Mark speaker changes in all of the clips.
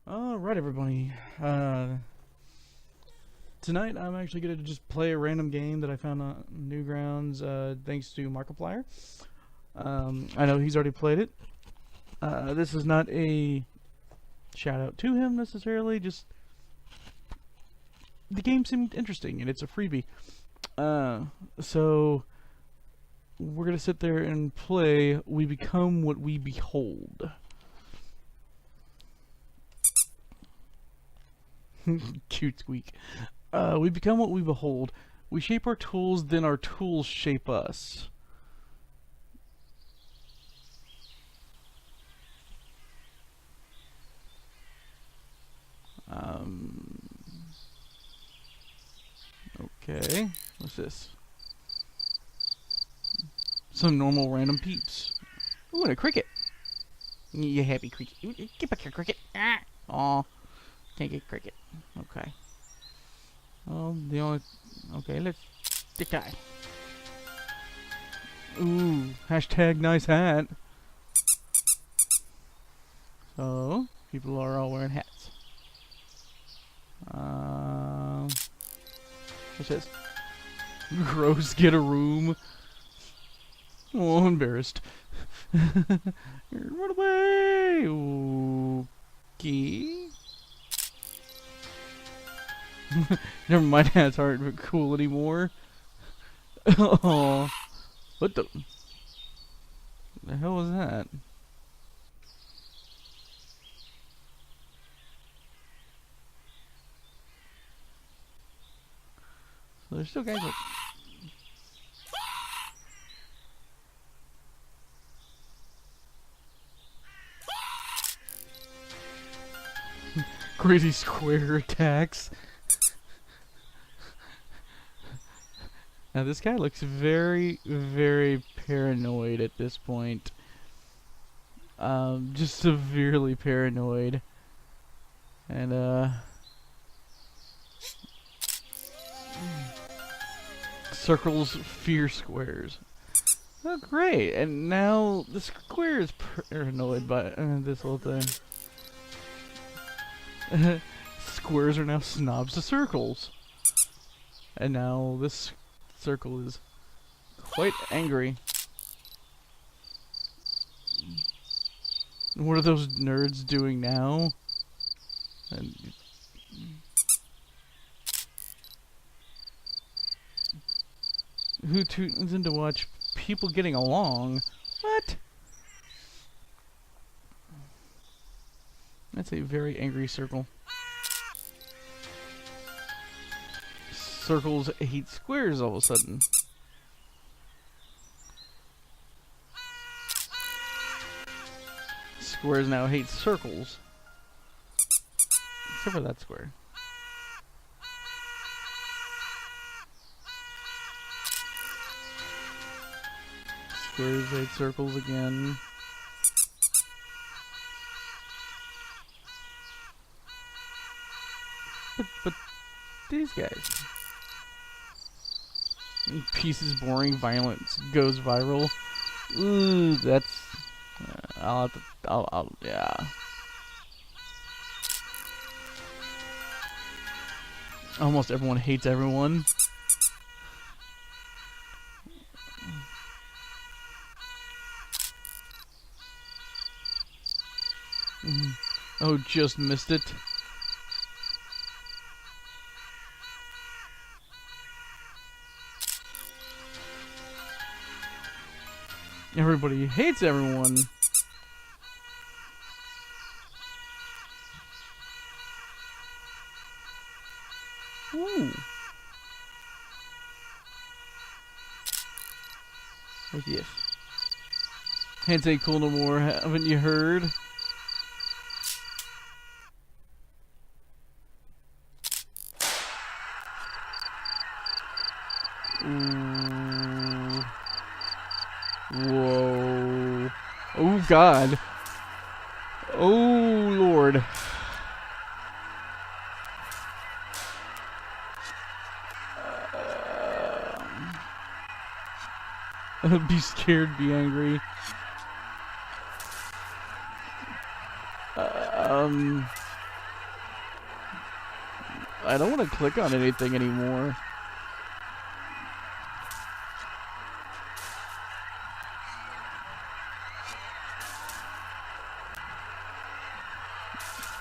Speaker 1: Alright, everybody. Tonight I'm actually going to just play a random game that I found on Newgrounds, thanks to Markiplier. I know he's already played it. This is not a shout out to him necessarily, just the game seemed interesting and it's a freebie. So we're going to sit there and play We Become What We Behold. Cute squeak. We become what we behold. We shape our tools, then our tools shape us. Okay. What's this? Some normal random peeps. Ooh, and a cricket. You happy cricket. Get back here, cricket. Aw. Can't get cricket. Okay. Well, the only... Okay, let's... Get guy. Ooh, hashtag nice hat. So, people are all wearing hats. What's this? Gross, get a room. Oh, embarrassed. Run away! Okay. Never mind, hats aren't cool anymore. Oh, what the hell was that? So there's still guys like... Crazy square attacks. Now this guy looks very, very paranoid at this point. Just severely paranoid. And circles fear squares. Oh great, and now the square is paranoid by this whole thing. Squares are now snobs to circles. And now this circle is quite angry. What are those nerds doing now? And who tunes in to watch people getting along? What? That's a very angry circle. Circles hate squares all of a sudden. Squares now hate circles. Except for that square. Squares hate circles again. But these guys. Pieces boring violence goes viral. Ooh, that's... I'll have to... yeah. Almost everyone hates everyone. Oh, just missed it. Everybody hates everyone. Ooh. What's this? Hands ain't cool no more, haven't you heard? Ooh. Whoa. Oh God. Oh Lord. Be scared, be angry. I don't want to click on anything anymore.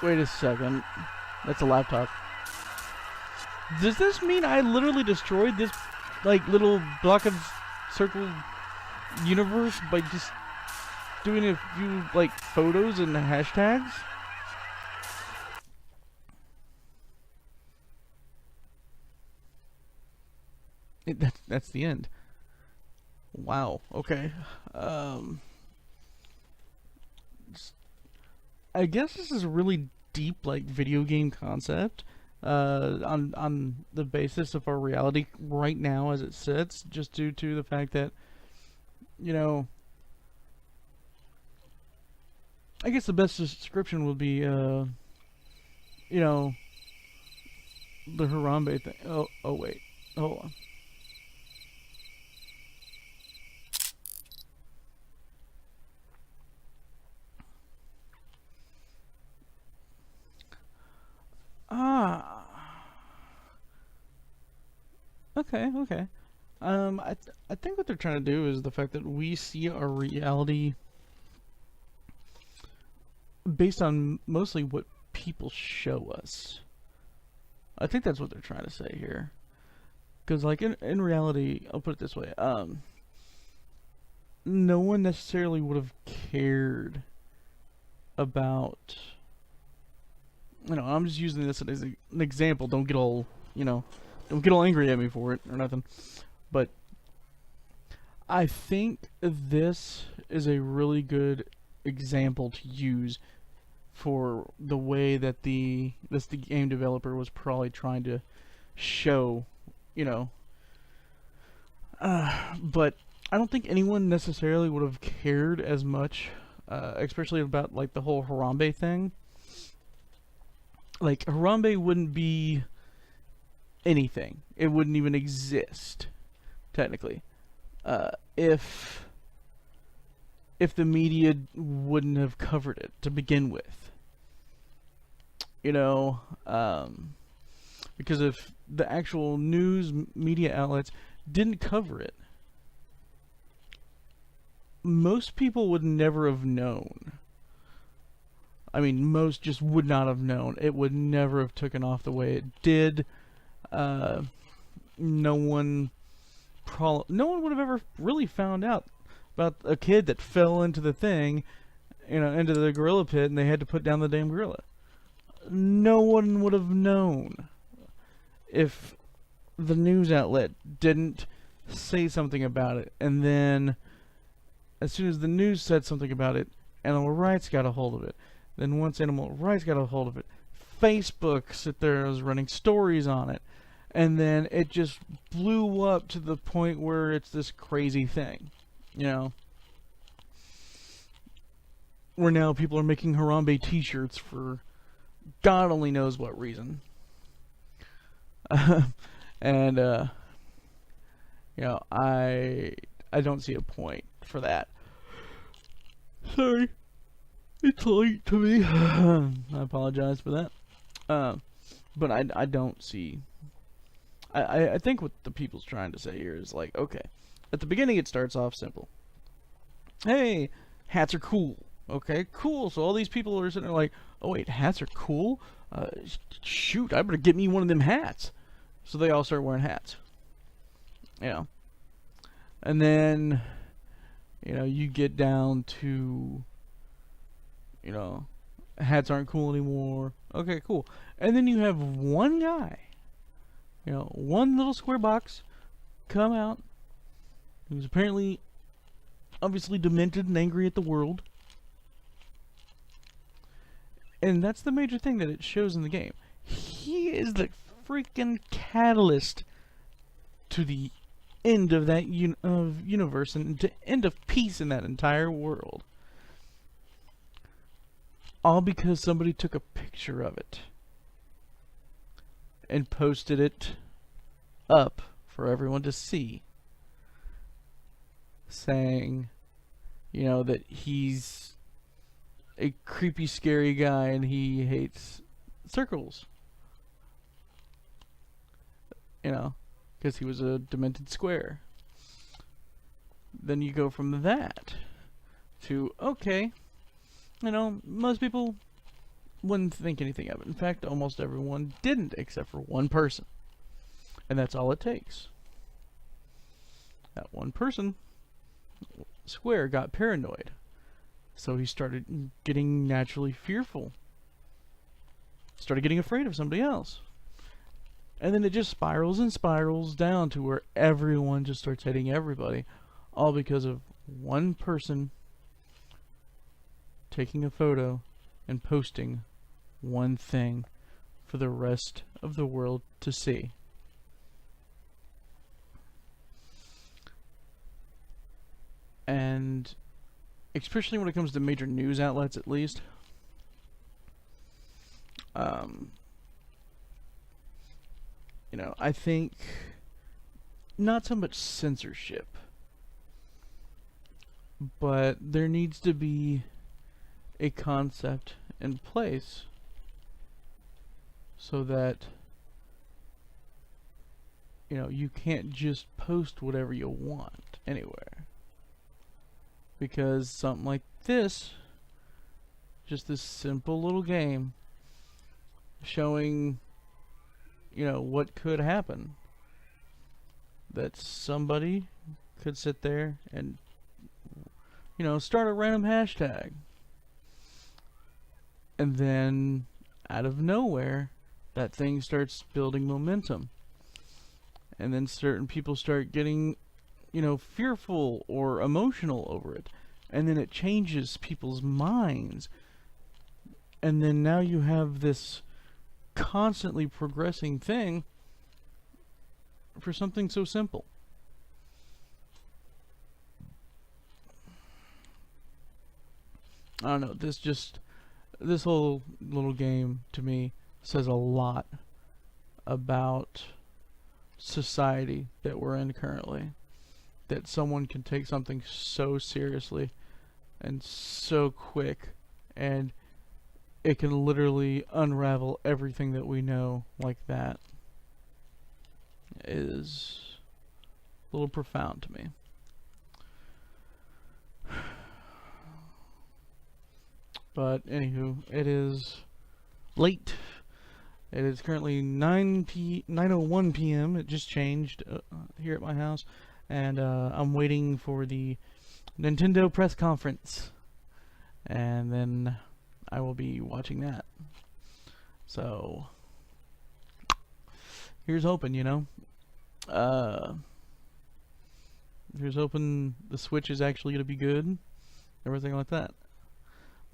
Speaker 1: Wait a second. That's a laptop. Does this mean I literally destroyed this, like, little block of circle universe by just doing a few, like, photos and hashtags? That's the end. Wow. Okay. I guess this is a really deep, like, video game concept. On the basis of our reality right now as it sits, just due to the fact that, you know, I guess the best description would be, you know, the Harambe thing. Oh wait, hold on. Ah, okay. I think what they're trying to do is the fact that we see our reality based on mostly what people show us. I think that's what they're trying to say here. Because, like, in reality, I'll put it this way, no one necessarily would have cared about, you know, I'm just using this as an example. Don't get all, you know, don't get all angry at me for it or nothing. But I think this is a really good example to use for the way that the game developer was probably trying to show, you know. But I don't think anyone necessarily would have cared as much, especially about, like, the whole Harambe thing. Like, Harambe wouldn't be anything. It wouldn't even exist, technically, if the media wouldn't have covered it to begin with. You know, because if the actual news media outlets didn't cover it, most people would never have known. I mean, most just would not have known. It would never have taken off the way it did. No one would have ever really found out about a kid that fell into the thing, you know, into the gorilla pit, and they had to put down the damn gorilla. No one would have known if the news outlet didn't say something about it. And then, as soon as the news said something about it, animal rights got a hold of it. Then once animal rights got a hold of it, Facebook sit there was running stories on it. And then it just blew up to the point where it's this crazy thing, you know, where now people are making Harambe t-shirts for God only knows what reason. And, you know, I don't see a point for that. Sorry. It's late to me. I apologize for that. But I don't see... I think what the people's trying to say here is, like, okay, at the beginning it starts off simple. Hey, hats are cool. Okay, cool. So all these people are sitting there like, oh wait, hats are cool? Shoot, I better get me one of them hats. So they all start wearing hats. You know. And then, you know, you get down to, you know, hats aren't cool anymore. Okay, cool. And then you have one guy, you know, one little square box come out who's apparently obviously demented and angry at the world. And that's the major thing that it shows in the game. He is the freaking catalyst to the end of that universe and to end of peace in that entire world. All because somebody took a picture of it and posted it up for everyone to see, saying, you know, that he's a creepy, scary guy, and he hates circles. You know, because he was a demented square. Then you go from that to, okay, you know, most people wouldn't think anything of it. In fact, almost everyone didn't, except for one person. And that's all it takes. That one person, Square, got paranoid. So he started getting naturally fearful. Started getting afraid of somebody else. And then it just spirals and spirals down to where everyone just starts hating everybody. All because of one person taking a photo and posting one thing for the rest of the world to see. And especially when it comes to major news outlets, at least, you know, I think not so much censorship, but there needs to be a concept in place so that, you know, you can't just post whatever you want anywhere. Because something like this, just this simple little game showing, you know, what could happen, that somebody could sit there and, you know, start a random hashtag, and then out of nowhere that thing starts building momentum, and then certain people start getting, you know, fearful or emotional over it, and then it changes people's minds, and then now you have this constantly progressing thing for something so simple. I don't know, this whole little game to me says a lot about society that we're in currently. That someone can take something so seriously and so quick, and it can literally unravel everything that we know like that, is a little profound to me. But anywho, it is late. It is currently 9:01 p.m. It just changed here at my house, and I'm waiting for the Nintendo press conference, and then I will be watching that. So here's hoping, you know. Here's hoping the Switch is actually gonna be good, everything like that.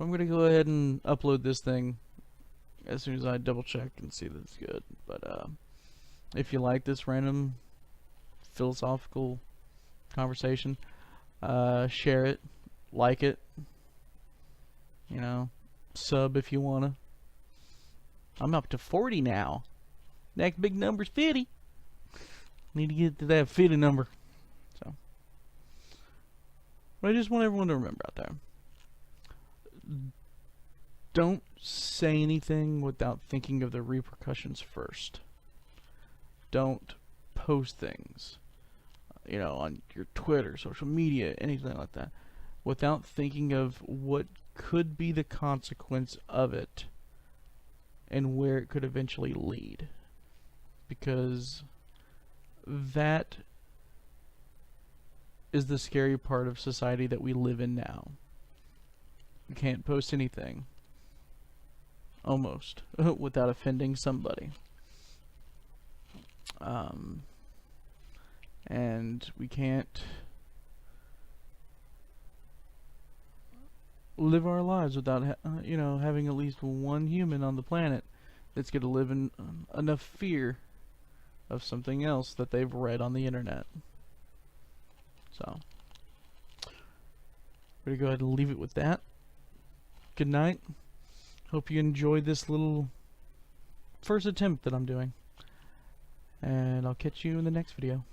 Speaker 1: I'm gonna go ahead and upload this thing as soon as I double check and see that it's good. But if you like this random philosophical conversation, share it, like it, you know, sub if you wanna. I'm up to 40 now. Next big number's 50. Need to get to that 50 number. So, but I just want everyone to remember out there, don't say anything without thinking of the repercussions first. Don't post things, you know, on your Twitter, social media, anything like that, without thinking of what could be the consequence of it and where it could eventually lead. Because that is the scary part of society that we live in now. You can't post anything, almost, without offending somebody. And we can't live our lives without, you know, having at least one human on the planet that's going to live in enough fear of something else that they've read on the internet. So, we're going to go ahead and leave it with that. Good night. Hope you enjoyed this little first attempt that I'm doing. And I'll catch you in the next video.